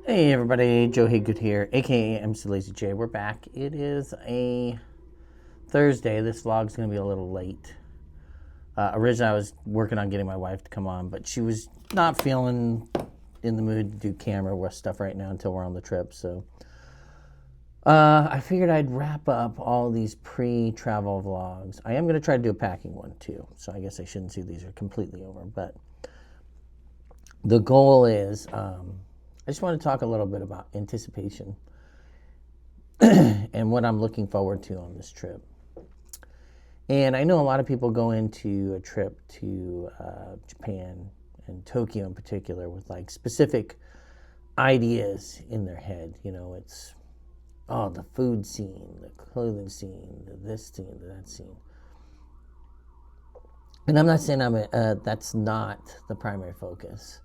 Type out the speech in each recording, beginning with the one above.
Hey everybody, Joe Haygood here, aka mclazyj. We're back. It is a Thursday. This vlog's gonna be a little late. Originally, I was working on getting my wife to come on, but she was not feeling in the mood to do camera with stuff right now until we're on the trip. So I figured I'd wrap up all these pre-travel vlogs. I am gonna try to do a packing one too, so I guess I shouldn't say these are completely over. But the goal is, I just want to talk a little bit about anticipation and what I'm looking forward to on this trip. And I know a lot of people go into a trip to Japan and Tokyo in particular with like specific ideas in their head. You know, it's, oh, the food scene, the clothing scene, the this scene, the that scene. And I'm not saying that's not the primary focus.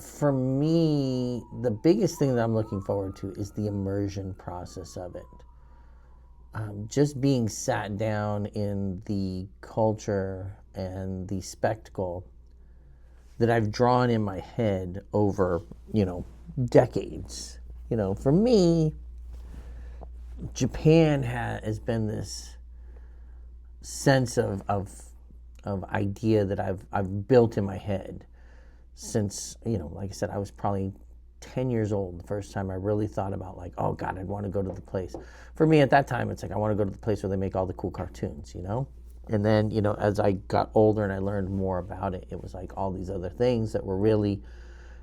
For me, the biggest thing that I'm looking forward to is the immersion process of it. Just being sat down in the culture and the spectacle that I've drawn in my head over, decades. For me, Japan has been this sense of idea that I've built in my head since, like I said, I was probably 10 years old the first time I really thought about, like, oh God, I'd want to go to the place. For me at that time, it's like I want to go to the place where they make all the cool cartoons. And then, as I got older and I learned more about it, it was like all these other things that were really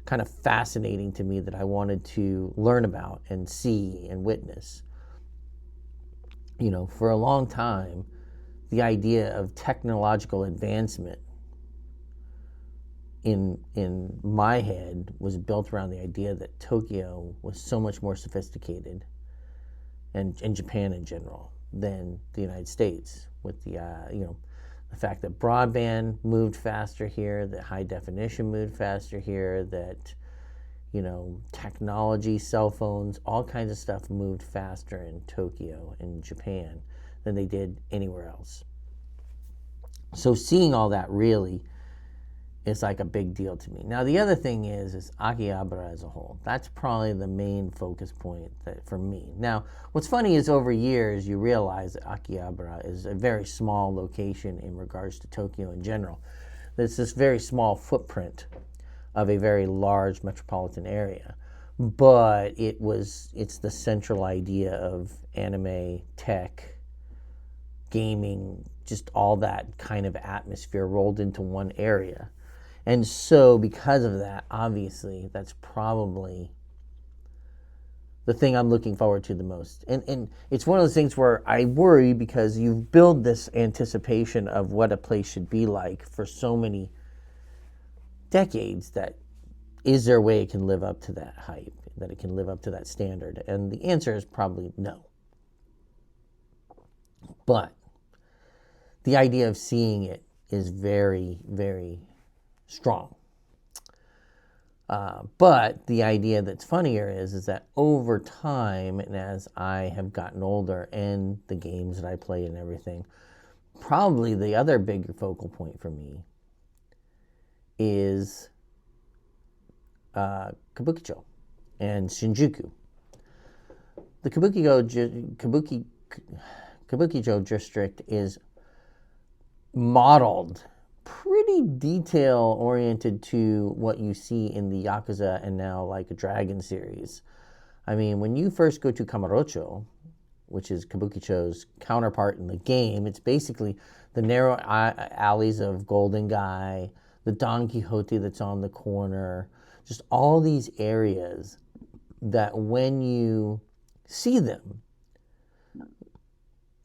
kind of fascinating to me that I wanted to learn about and see and witness. For a long time, the idea of technological advancement in my head was built around the idea that Tokyo was so much more sophisticated, and Japan in general, than the United States, with the fact that broadband moved faster here, that high definition moved faster here, that technology, cell phones, all kinds of stuff moved faster in Tokyo and Japan than they did anywhere else. So seeing all that really is like a big deal to me. Now, the other thing is Akihabara as a whole. That's probably the main focus point for me. Now, what's funny is over years you realize that Akihabara is a very small location in regards to Tokyo in general. It's this very small footprint of a very large metropolitan area. But it's the central idea of anime, tech, gaming, just all that kind of atmosphere rolled into one area. And so, because of that, obviously, that's probably the thing I'm looking forward to the most. And it's one of those things where I worry because you've built this anticipation of what a place should be like for so many decades, that is there a way it can live up to that hype, that it can live up to that standard? And the answer is probably no. But the idea of seeing it is very, very strong. But the idea that's funnier is that over time, and as I have gotten older, and the games that I play and everything, probably the other bigger focal point for me is Kabukicho and Shinjuku. The Kabukicho district is modeled pretty detail oriented to what you see in the Yakuza and now like a Dragon series. I mean, when you first go to Kamurocho, which is Kabukicho's counterpart in the game, it's basically the narrow alleys of Golden Gai, the Don Quixote that's on the corner, just all these areas that when you see them,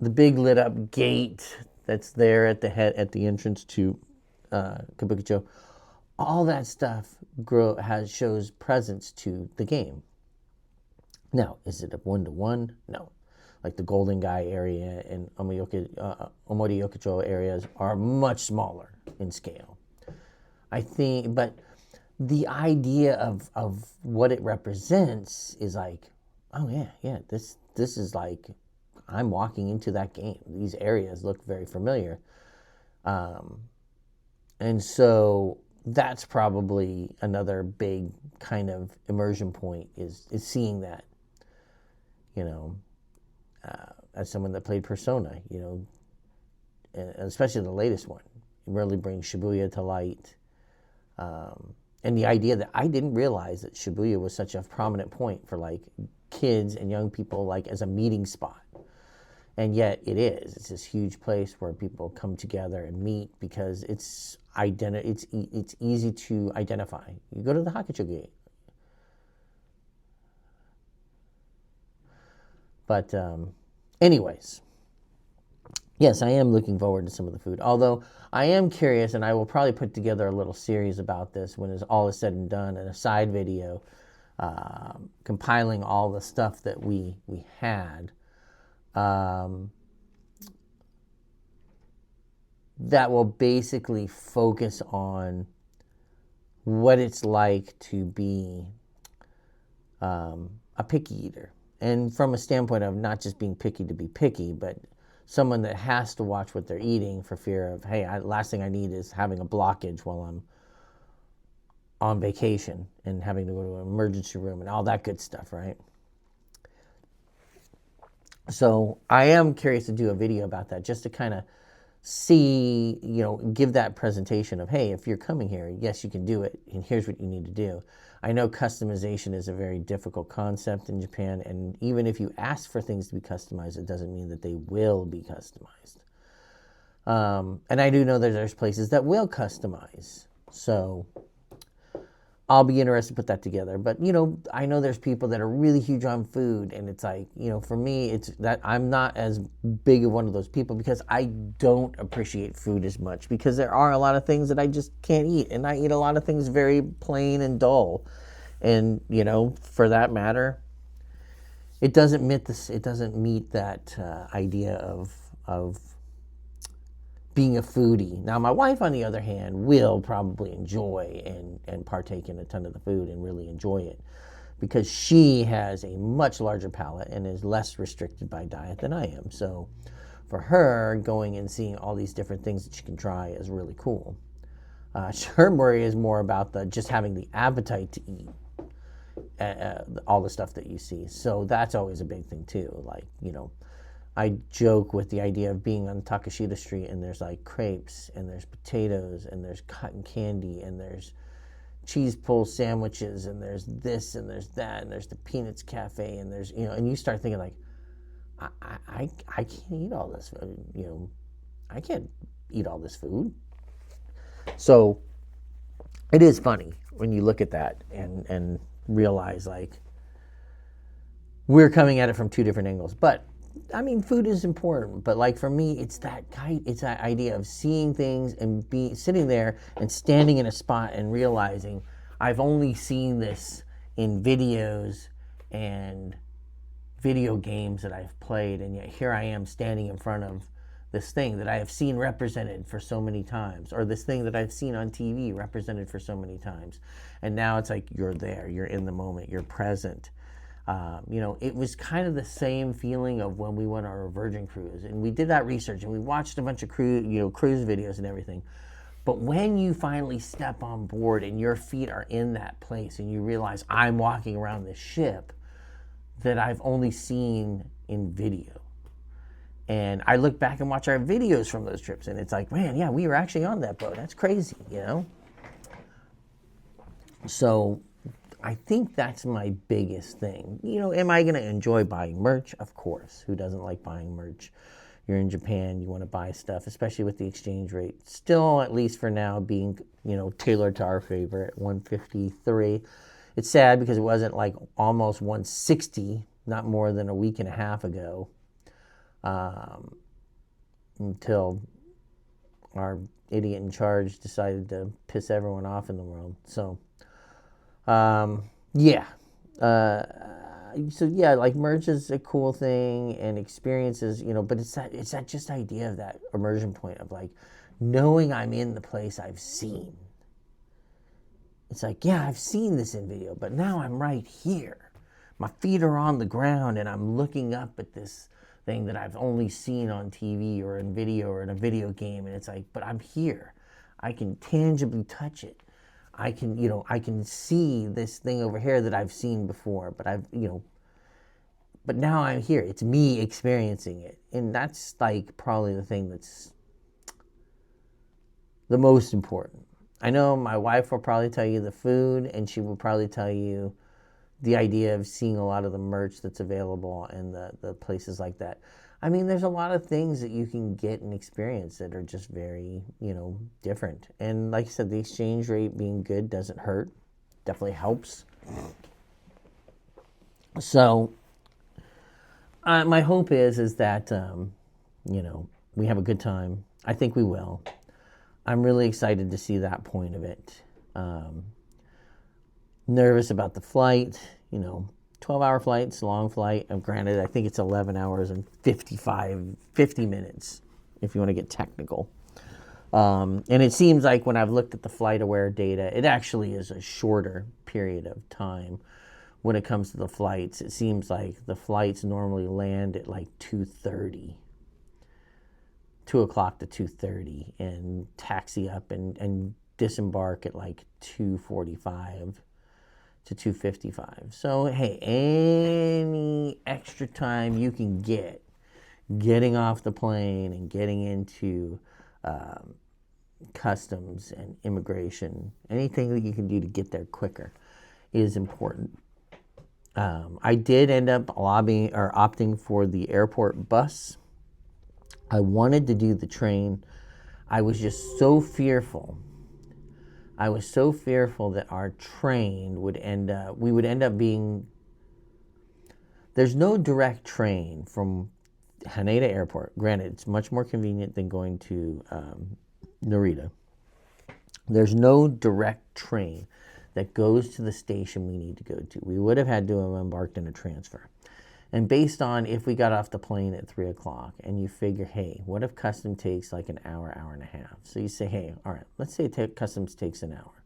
the big lit up gate that's there at the entrance to Kabukicho, all that stuff shows presence to the game. Now, is it a 1-to-1? No. Like the Golden Gai area and Omori-yokocho areas are much smaller in scale. I think, but the idea of what it represents is like, oh yeah, this is like, I'm walking into that game. These areas look very familiar. And so that's probably another big kind of immersion point is seeing that, you know, as someone that played Persona, you know, and especially the latest one, it really brings Shibuya to light. And the idea that I didn't realize that Shibuya was such a prominent point for like kids and young people, like as a meeting spot. And yet it is. It's this huge place where people come together and meet because it's easy to identify. You go to the Hakucho Gate. But anyways, yes, I am looking forward to some of the food. Although I am curious, and I will probably put together a little series about this when all is said and done, and a side video compiling all the stuff that we had. That will basically focus on what it's like to be a picky eater. And from a standpoint of not just being picky to be picky, but someone that has to watch what they're eating for fear of, hey, last thing I need is having a blockage while I'm on vacation and having to go to an emergency room and all that good stuff, right? So I am curious to do a video about that, just to kind of see, you know, give that presentation of, hey, if you're coming here, yes, you can do it, and here's what you need to do. I know customization is a very difficult concept in Japan, and even if you ask for things to be customized, it doesn't mean that they will be customized. And I do know that there's places that will customize. So I'll be interested to put that together. But, you know, I know there's people that are really huge on food, and it's like, you know, for me, it's that I'm not as big of one of those people because I don't appreciate food as much, because there are a lot of things that I just can't eat, and I eat a lot of things very plain and dull. And, you know, for that matter, it doesn't meet that idea of being a foodie. Now, my wife, on the other hand, will probably enjoy and partake in a ton of the food and really enjoy it, because she has a much larger palate and is less restricted by diet than I am. So for her, going and seeing all these different things that she can try is really cool. Her worry is more about just having the appetite to eat all the stuff that you see. So that's always a big thing too. Like, you know, I joke with the idea of being on Takashita Street and there's like crepes and there's potatoes and there's cotton candy and there's cheese pull sandwiches and there's this and there's that and there's the Peanuts Cafe and there's, you know, and you start thinking like, I can't eat all this food, you know, I can't eat all this food. So it is funny when you look at that and realize like we're coming at it from two different angles. But I mean, food is important, but like for me, it's that idea of seeing things and sitting there and standing in a spot and realizing I've only seen this in videos and video games that I've played, and yet here I am standing in front of this thing that I have seen represented for so many times, or this thing that I've seen on TV represented for so many times. And now it's like you're there, you're in the moment, you're present. You know, it was kind of the same feeling of when we went on our Virgin cruise, and we did that research and we watched a bunch of cruise videos and everything. But when you finally step on board and your feet are in that place and you realize I'm walking around this ship that I've only seen in video. And I look back and watch our videos from those trips, and it's like, man, yeah, we were actually on that boat. That's crazy, you know? So I think that's my biggest thing. You know, am I going to enjoy buying merch? Of course. Who doesn't like buying merch? You're in Japan, you want to buy stuff, especially with the exchange rate. Still, at least for now, being, you know, tailored to our favor at 153. It's sad because it wasn't like almost 160, not more than a week and a half ago, until our idiot in charge decided to piss everyone off in the world. So, yeah. So yeah, like merch is a cool thing and experiences, you know, but it's that just idea of that immersion point of like knowing I'm in the place I've seen. It's like, yeah, I've seen this in video, but now I'm right here. My feet are on the ground and I'm looking up at this thing that I've only seen on TV or in video or in a video game. And it's like, but I'm here. I can tangibly touch it. I can see this thing over here that I've seen before, but now I'm here. It's me experiencing it. And that's like probably the thing that's the most important. I know my wife will probably tell you the food, and she will probably tell you the idea of seeing a lot of the merch that's available and the places like that. I mean, there's a lot of things that you can get and experience that are just very, different. And like I said, the exchange rate being good doesn't hurt. Definitely helps. So, my hope is that, we have a good time. I think we will. I'm really excited to see that point of it. Nervous about the flight, 12-hour flights, long flight. Granted, I think it's 11 hours and 50 minutes, if you want to get technical. And it seems like when I've looked at the FlightAware data, it actually is a shorter period of time when it comes to the flights. It seems like the flights normally land at like 2:30. 2 o'clock to 2:30 and taxi up and disembark at like 2:45 to 2:55. So, hey, any extra time you can get getting off the plane and getting into customs and immigration, anything that you can do to get there quicker is important. I did end up opting for the airport bus. I wanted to do the train. I was just so fearful. I was so fearful that our train we would end up being, there's no direct train from Haneda Airport. Granted, it's much more convenient than going to Narita. There's no direct train that goes to the station we need to go to. We would have had to have embarked in a transfer. And based on if we got off the plane at 3 o'clock and you figure, hey, what if custom takes like an hour, hour and a half? So you say, hey, all right, let's say customs takes an hour.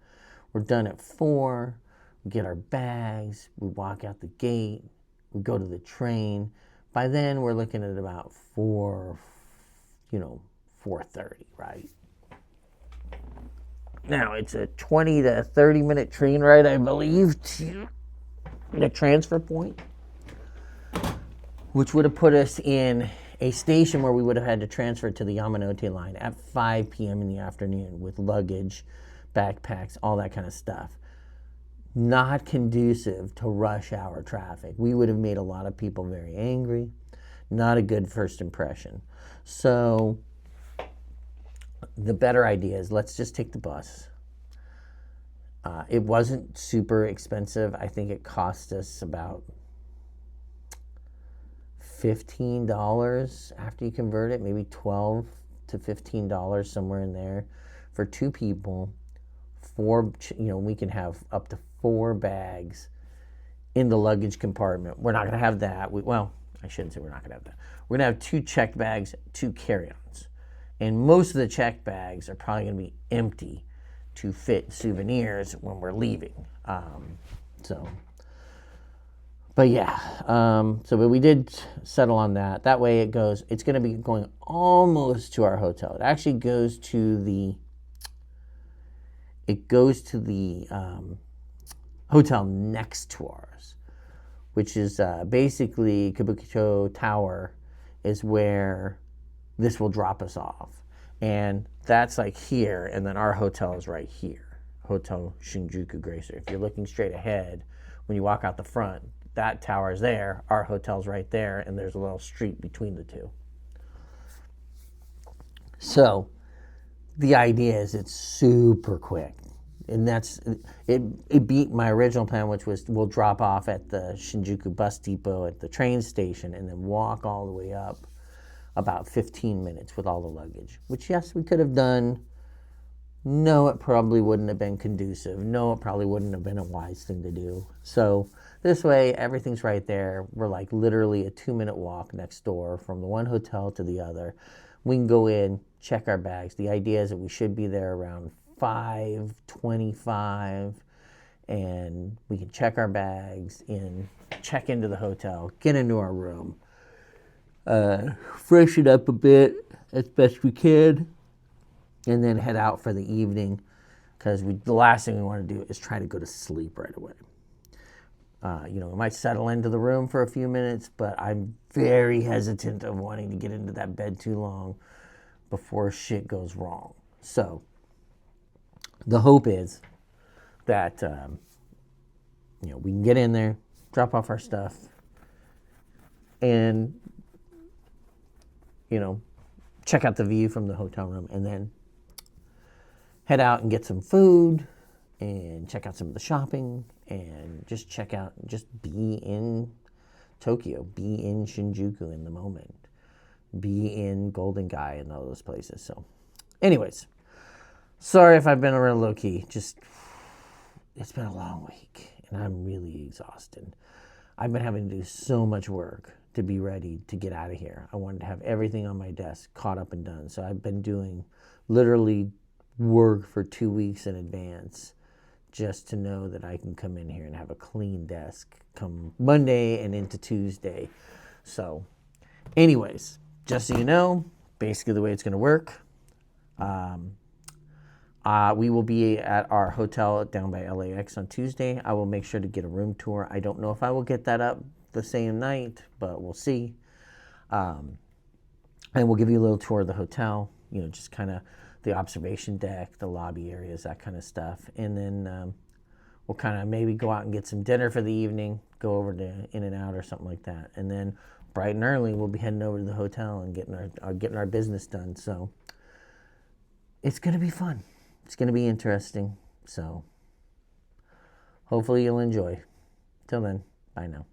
We're done at 4, we get our bags, we walk out the gate, we go to the train. By then we're looking at about 4:30, right? Now it's a 20 to 30 minute train ride, I believe, to the transfer point, which would have put us in a station where we would have had to transfer to the Yamanote line at 5 p.m. in the afternoon with luggage, backpacks, all that kind of stuff. Not conducive to rush hour traffic. We would have made a lot of people very angry. Not a good first impression. So the better idea is let's just take the bus. It wasn't super expensive. I think it cost us about $15 after you convert it, maybe $12 to $15, somewhere in there, for 2 people. We can have up to 4 bags in the luggage compartment. We're not going to have that. I shouldn't say we're not going to have that. We're going to have 2 checked bags, 2 carry-ons. And most of the checked bags are probably going to be empty to fit souvenirs when we're leaving. But we did settle on that. That way it's going to be going almost to our hotel. It actually goes to the hotel next to ours, which is basically Kabukicho Tower is where this will drop us off. And that's like here, and then our hotel is right here, Hotel Shinjuku Gracer. If you're looking straight ahead, when you walk out the front, that tower is there, our hotel's right there, and there's a little street between the two. So the idea is it's super quick. And that's it beat my original plan, which was we'll drop off at the Shinjuku bus depot at the train station and then walk all the way up about 15 minutes with all the luggage, which, yes, we could have done. No, it probably wouldn't have been conducive. No, it probably wouldn't have been a wise thing to do. So this way, everything's right there. We're like literally a 2-minute walk next door from the one hotel to the other. We can go in, check our bags. The idea is that we should be there around 5:25, and we can check our bags in, check into the hotel, get into our room, freshen up a bit as best we can, and then head out for the evening. because the last thing we want to do is try to go to sleep right away. We might settle into the room for a few minutes, but I'm very hesitant of wanting to get into that bed too long before shit goes wrong. So the hope is that we can get in there, drop off our stuff, and check out the view from the hotel room, and then head out and get some food and check out some of the shopping and just be in Tokyo, be in Shinjuku in the moment, be in Golden Gai and all those places. So anyways, sorry if I've been a real low key. Just, it's been a long week and I'm really exhausted. I've been having to do so much work to be ready to get out of here. I wanted to have everything on my desk caught up and done. So I've been doing literally work for 2 weeks in advance just to know that I can come in here and have a clean desk come Monday and into Tuesday. So anyways, just so you know, basically the way it's going to work, we will be at our hotel down by LAX on Tuesday. I will make sure to get a room tour. I don't know if I will get that up the same night, but we'll see. And we'll give you a little tour of the hotel, just kind of the observation deck, the lobby areas, that kind of stuff. And then we'll kind of maybe go out and get some dinner for the evening, go over to In-N-Out or something like that. And then bright and early, we'll be heading over to the hotel and getting our business done. So it's going to be fun. It's going to be interesting. So hopefully you'll enjoy. Till then, bye now.